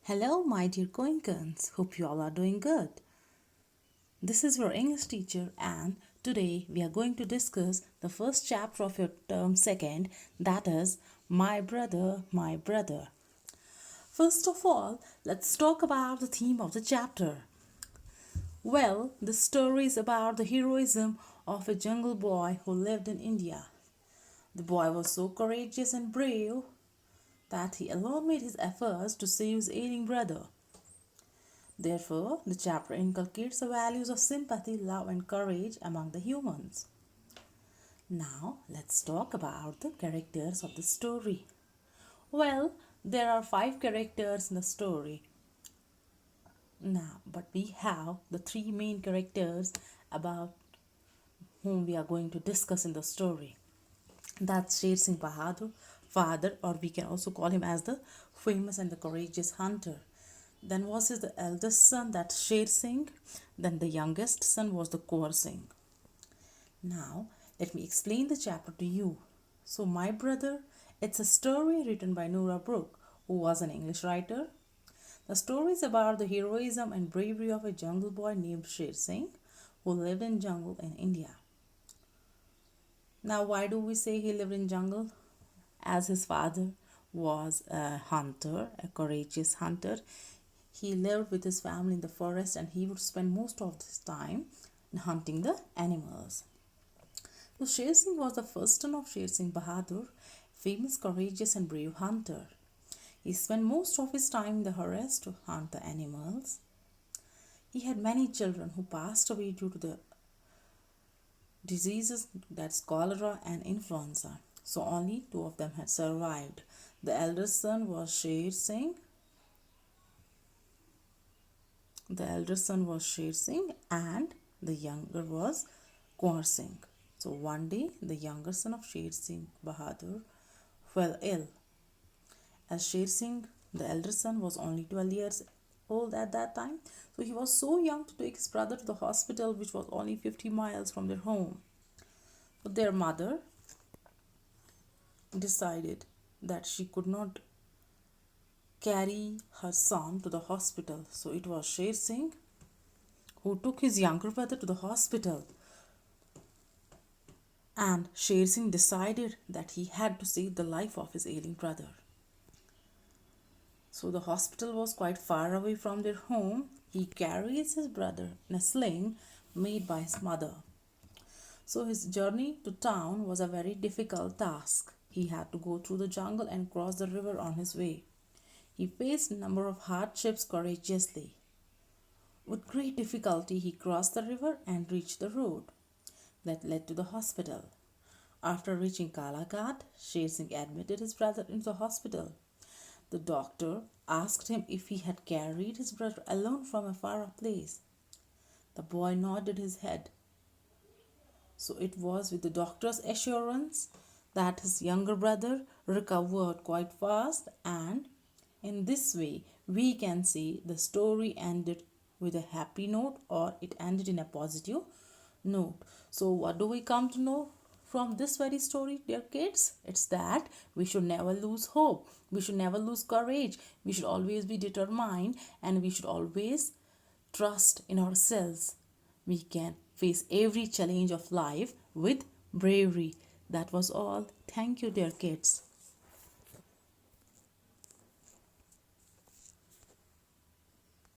Hello, my dear Goenkans. Hope you all are doing good. This is your English teacher, and today we are going to discuss the first chapter of your term second, that is, My Brother, My Brother. First of all, let's talk about the theme of the chapter. Well, the story is about the heroism of a jungle boy who lived in India. The boy was so courageous and brave that he alone made his efforts to save his ailing brother. Therefore, the chapter inculcates the values of sympathy, love, and courage among the humans. Now, let's talk about the characters of the story. Well, there are 5 characters in the story. Now, but we have the 3 main characters about whom we are going to discuss in the story. That's Sher Singh Bahadur, father, or we can also call him as the famous and the courageous hunter. Then was his the eldest son, that's Sher Singh. Then the youngest son was the Kaur Singh. Now, let me explain the chapter to you. So, My Brother, it's a story written by Nora Brooke, who was an English writer. The story is about the heroism and bravery of a jungle boy named Sher Singh, who lived in jungle in India. Now, why do we say he lived in jungle? As his father was a hunter, a courageous hunter, he lived with his family in the forest and he would spend most of his time in hunting the animals. So Sher Singh was the first son of Sher Singh Bahadur, famous, courageous and brave hunter. He spent most of his time in the forest to hunt the animals. He had many children who passed away due to the diseases, that's cholera and influenza. So only 2 of them had survived. The eldest son was Sher Singh. And the younger was Kaur Singh. So one day the younger son of Sher Singh Bahadur fell ill. As Sher Singh, the elder son, was only 12 years old at that time, so he was so young to take his brother to the hospital, which was only 50 miles from their home. But their mother decided that she could not carry her son to the hospital. So it was Sher Singh who took his younger brother to the hospital. And Sher Singh decided that he had to save the life of his ailing brother. So the hospital was quite far away from their home. He carries his brother in a sling made by his mother. So his journey to town was a very difficult task. He had to go through the jungle and cross the river on his way. He faced a number of hardships courageously. With great difficulty, he crossed the river and reached the road that led to the hospital. After reaching Kalaghat, Sher Singh admitted his brother into the hospital. The doctor asked him if he had carried his brother alone from a far-off place. The boy nodded his head. So it was with the doctor's assurance that his younger brother recovered quite fast, and in this way we can say the story ended with a happy note, or it ended in a positive note. So what do we come to know from this very story, dear kids? It's that we should never lose hope, we should never lose courage, we should always be determined, and we should always trust in ourselves. We can face every challenge of life with bravery. That was all. Thank you, dear kids.